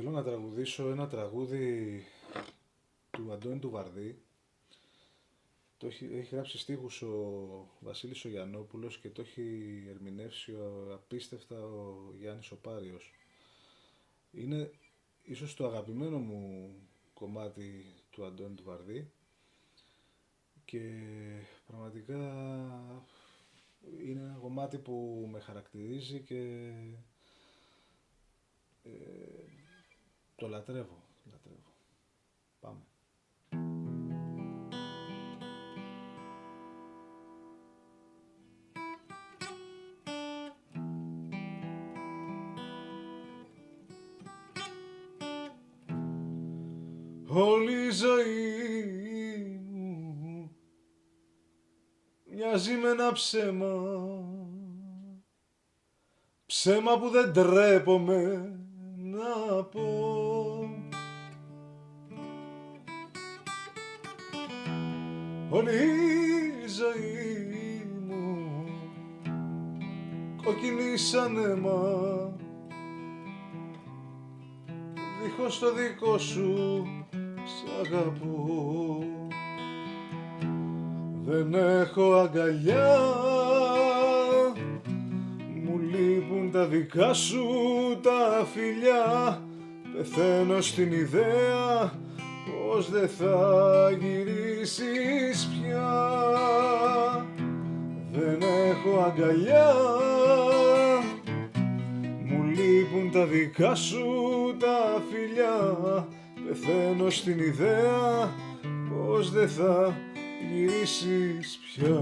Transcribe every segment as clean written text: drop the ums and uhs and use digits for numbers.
Θέλω να τραγουδήσω ένα τραγούδι του Αντώνη του Βαρδί. Έχει γράψει στίχους ο Βασίλης ο Γιαννόπουλος και το έχει ερμηνεύσει απίστευτα ο Γιάννης ο Πάριος. Είναι ίσως το αγαπημένο μου κομμάτι του Αντώνη του Βαρδί και πραγματικά είναι ένα κομμάτι που με χαρακτηρίζει και το λατρεύω. Πάμε. Όλη η ζωή μου μοιάζει με ένα ψέμα, ψέμα που δεν τρέπομαι να πω. Όλη η ζωή μου κόκκινη σαν αίμα, δίχως το δικό σου σ' αγαπώ. Δεν έχω αγκαλιά, μου λείπουν τα δικά σου τα φιλιά. Πεθαίνω στην ιδέα πως δεν θα γυρίσεις πια. Δεν έχω αγκαλιά, μου λείπουν τα δικά σου τα φιλιά. Πεθαίνω στην ιδέα πως δεν θα γυρίσεις πια.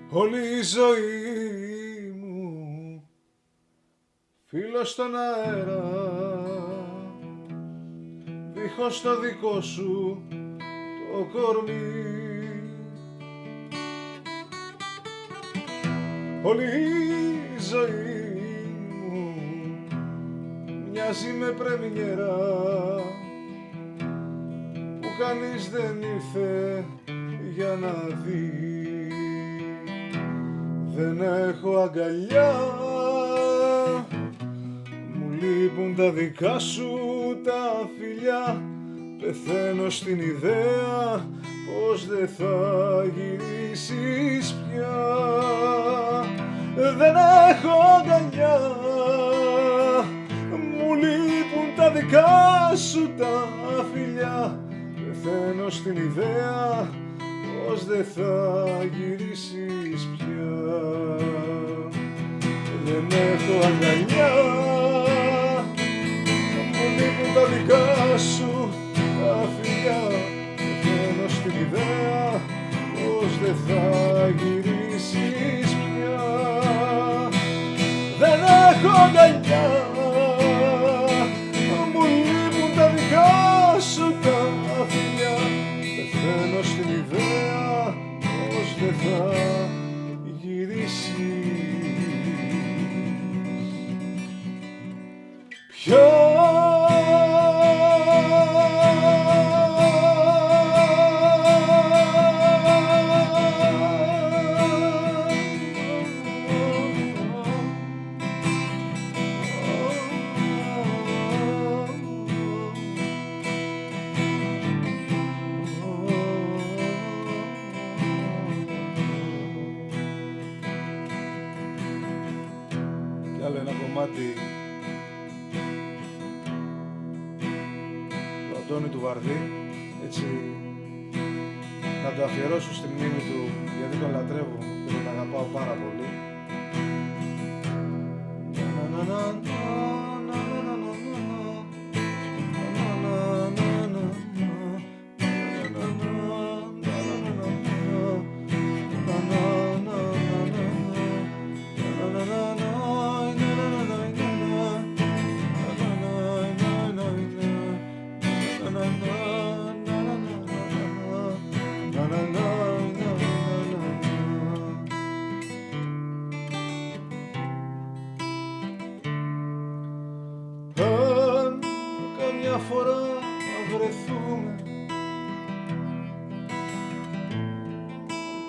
Όλη η ζωή μου φίλος στον αέρα, δίχως το δικό σου το κορμί. Όλη η ζωή μου μοιάζει με πρεμιέρα που κανείς δεν ήρθε για να δει. Δεν έχω αγκαλιά, μου λείπουν τα δικά σου τα φιλιά. Πεθαίνω στην ιδέα πως δεν θα γυρίσεις πια. Δεν έχω αγκαλιά, μου λείπουν τα δικά σου τα φιλιά. Πεθαίνω στην ιδέα πως δεν θα γυρίσεις πια. Δεν έχω αγκαλιά, μου λείπουν τα δικά σου τα φιλιά. Πεθαίνω στην ιδέα πως δεν θα γυρίσεις πια. Δεν έχω αγκαλιά, μου λείπουν τα δικά σου τα φιλιά. Πεθαίνω στην ιδέα πως δεν θα γυρίσεις πια. Κι άλλο ένα κομμάτι του Αντώνη του Βαρδί, έτσι να το αφιερώσω στη μνήμη του, γιατί τον λατρεύω και τον αγαπάω πάρα πολύ.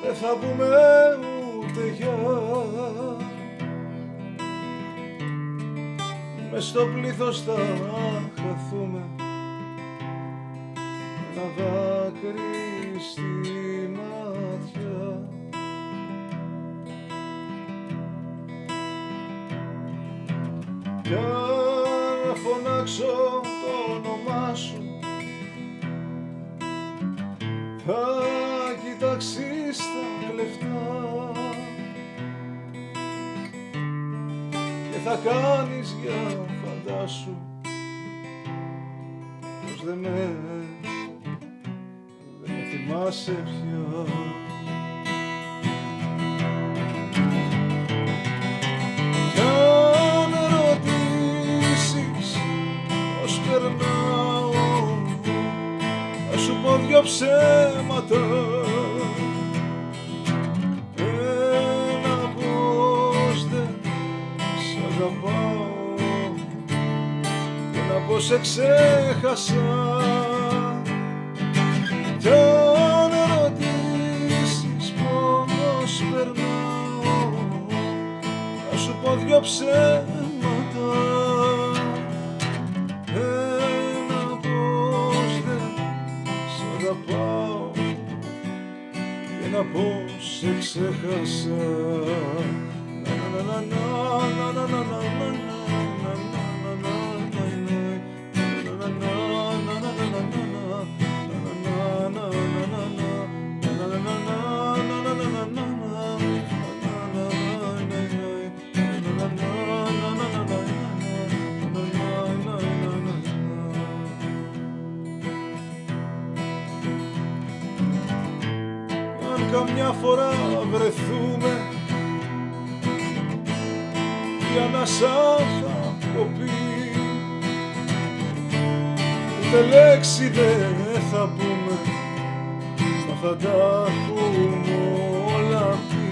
δεν θα πούμε ούτε γεια. Μες στο πλήθος θα χαθούμε, ένα δάκρυ στη ματιά. Κι αν φωνάξω το όνομά σου, θα κοιτάξεις τα κλεφτά και θα κάνεις για φαντάσου πως δεν με θυμάσαι πια. Κι αν ρωτήσεις πως περνάω, θα σου πω δυο ψέματα. Ένα πως δεν σ' αγαπάω και ένα πως σε ξέχασα. Κι αν ρωτήσεις πως περνάω, θα σου πω δυο ψέματα. Ένα πως δεν σ' αγαπάω και ένα πως σε ξέχασα. Καμιά φορά βρεθούμε, η ανάσα θα κοπεί, ούτε λέξη δεν θα πούμε, μα θα τα έχουμε όλα πει.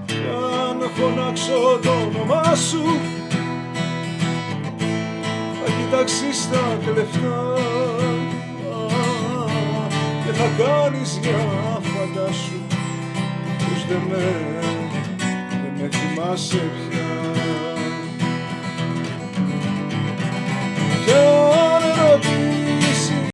Κι αν φωνάξω το όνομά σου, θα κοιτάξεις τα κλεφτά και θα κάνεις για φαντάσου πως δεν με θυμάσαι πια.